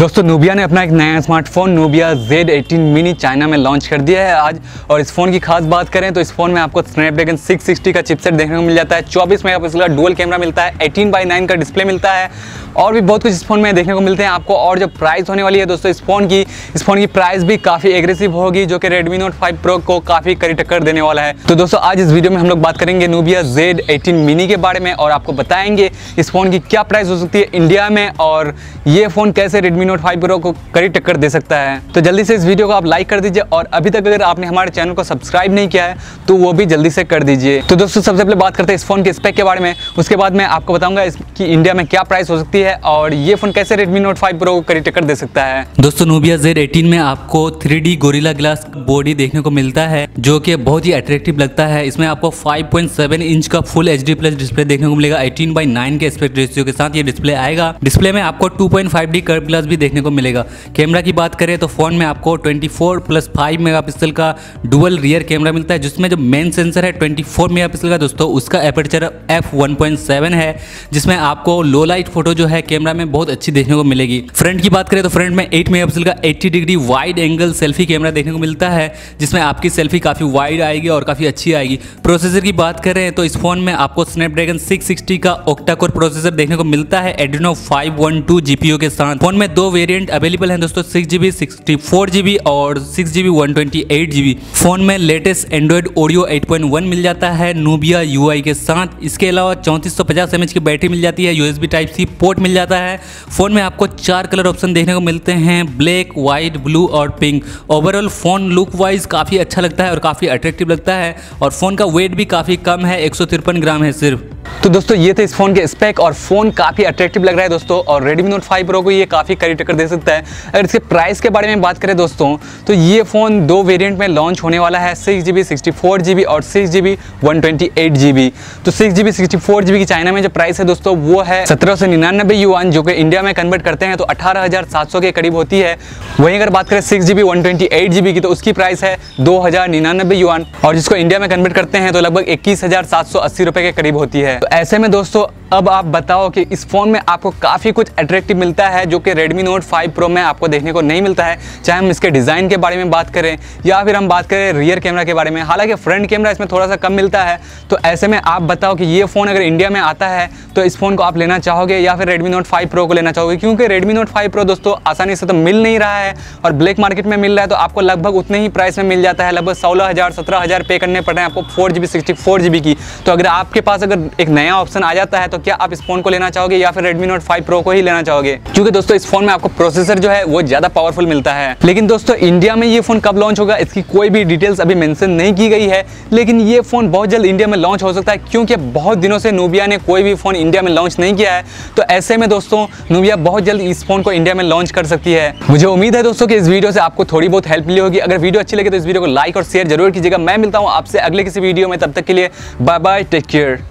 दोस्तों नूबिया ने अपना एक नया smartphone Nubia Z18 mini China में लॉन्च कर दिया है आज। और इस फ़ोन की खास बात करें तो इस फ़ोन में आपको स्नैपड्रैगन 660 का चिपसेट देखने को मिल जाता है, 24 मेगापिक्सल का डुअल कैमरा मिलता है, 18:9 का डिस्प्ले मिलता है और भी बहुत कुछ इस फ़ोन में देखने को मिलते हैं आपको। और जो प्राइस होने वाली है दोस्तों इस फ़ोन की प्राइस भी काफ़ी एग्रेसिव होगी, जो कि Redmi Note 5 Pro को काफ़ी कड़ी टक्कर देने वाला है। तो दोस्तों आज इस वीडियो में हम लोग बात करेंगे नूबिया Z18 मिनी के बारे में और आपको बताएंगे इस फ़ोन की क्या प्राइस हो सकती है इंडिया में और ये फ़ोन कैसे Redmi Note 5 Pro को कड़ी टक्कर दे सकता है। तो जल्दी से इस वीडियो को आप लाइक कर दीजिए और अभी तक अगर आपने हमारे चैनल को सब्सक्राइब नहीं किया है तो वो भी जल्दी से कर दीजिए। तो दोस्तों सबसे पहले बात करते हैं इस फ़ोन के स्पेक के बारे में, उसके बाद मैं आपको बताऊंगा इसकी इंडिया में क्या प्राइस हो सकती है और ये फ़ोन कैसे Redmi Note 5 Pro को कड़ी टक्कर दे सकता है। दोस्तों नूबिया Z18 में आपको 3D गोरिल्ला ग्लास बॉडी देखने को मिलता है जो कि बहुत ही अट्रैक्टिव लगता है। इसमें आपको 5.7 इंच का फुल HD प्लस डिस्प्ले देखने को मिलेगा, 18:9 के एस्पेक्ट रेशियो के साथ ये डिस्प्ले आएगा। डिस्प्ले में आपको 2.5D कर्व ग्लास भी देखने को मिलेगा। कैमरा की बात करें तो फोन में आपको 24+5 मेगापिक्सल का डुअल रियर कैमरा मिलता है, जिसमें जो मेन सेंसर है 24 मेगापिक्सल का दोस्तों उसका एपर्चर f1.7 है, जिसमें आपको लो लाइट फोटो जो है कैमरा में बहुत अच्छी देखने को मिलेगी। फ्रंट की बात करें तो फ्रंट में 8 मेगापिक्सल का 80 degree wide angle selfie camera देखने को मिलता है, जिसमें आपकी सेल्फी काफी वाइड आएगी और काफी अच्छी आएगी। प्रोसेसर की बात करें तो इस फोन में आपको स्नैपड्रैगन 660 का ऑक्टा कोर प्रोसेसर देखने को मिलता है Adreno 512 GPU के साथ। फोन में दो वेरिएंट अवेलेबल हैं दोस्तों, 6GB 64GB और 6GB 128GB। फोन में लेटेस्ट एंड्रॉइड ऑडियो 8.1 मिल जाता है नूबिया UI के साथ। इसके अलावा 3450 mAh की बैटरी मिल जाती है, USB Type-C पोर्ट मिल जाता है। फोन में आपको 4 कलर ऑप्शन देखने को मिलते हैं, ब्लैक, व्हाइट, ब्लू और pink. Overall phone look wise काफ़ी अच्छा लगता है और काफ़ी अट्रैक्टिव लगता है और फोन का वेट भी काफ़ी कम है, 153 ग्राम है सिर्फ। तो दोस्तों ये थे इस फोन के स्पेक और फोन काफी अट्रैक्टिव लग रहा है दोस्तों और Redmi Note 5 Pro को ये काफी कड़ी टक्कर दे सकता है। अगर इसके प्राइस के बारे में बात करें दोस्तों तो ये फोन दो वेरिएंट में लॉन्च होने वाला है, 6GB 64GB और 6GB 128GB। तो 6GB 64GB की चाइना में जो प्राइस है दोस्तों वो है 1799 युआन, जो कि इंडिया में कन्वर्ट करते हैं तो 18,700 के करीब होती है। वहीं अगर बात करें 6GB 128GB की तो उसकी प्राइस है 2099 युआन और जिसको इंडिया में कन्वर्ट करते हैं तो लगभग 21,780 रुपए के करीब होती है। तो ऐसे में दोस्तों अब आप बताओ कि इस फोन में आपको काफ़ी कुछ अट्रैक्टिव मिलता है जो कि Redmi Note 5 Pro में आपको देखने को नहीं मिलता है, चाहे हम इसके डिज़ाइन के बारे में बात करें या फिर हम बात करें रियर कैमरा के बारे में। हालांकि फ्रंट कैमरा इसमें थोड़ा सा कम मिलता है। तो ऐसे में आप बताओ कि ये फ़ोन अगर इंडिया में आता है तो इस फ़ोन को आप लेना चाहोगे या फिर Redmi Note 5 Pro को लेना चाहोगे, क्योंकि Redmi Note 5 Pro दोस्तों आसानी से तो मिल नहीं रहा है और ब्लैक मार्केट में मिल रहा है तो आपको लगभग उतने ही प्राइस में मिल जाता है, लगभग 16,000-17,000 पे करने पड़ रहे हैं आपको 4GB 64GB की। तो अगर आपके पास अगर एक नया ऑप्शन आ जाता है तो क्या आप इस फोन को लेना चाहोगे या फिर Redmi Note 5 Pro को ही लेना चाहोगे, क्योंकि दोस्तों इस फोन में आपको प्रोसेसर जो है वो ज्यादा पावरफुल मिलता है। लेकिन दोस्तों इंडिया में ये फोन कब लॉन्च होगा इसकी कोई भी डिटेल्स अभी मेंशन नहीं की गई है, लेकिन ये फोन बहुत जल्द इंडिया में लॉन्च हो सकता है, क्योंकि बहुत दिनों से नूबिया ने कोई भी फोन इंडिया में लॉन्च नहीं किया है। तो ऐसे में दोस्तों नूबिया बहुत जल्द इस फोन को इंडिया में लॉन्च कर सकती है। मुझे उम्मीद है दोस्तों कि इस वीडियो से आपको थोड़ी बहुत हेल्प मिली होगी। अगर वीडियो अच्छी लगे तो इस वीडियो को लाइक और शेयर जरूर कीजिएगा। मैं मिलता हूँ आपसे अगले किसी वीडियो में, तब तक के लिए बाय बाय, टेक केयर।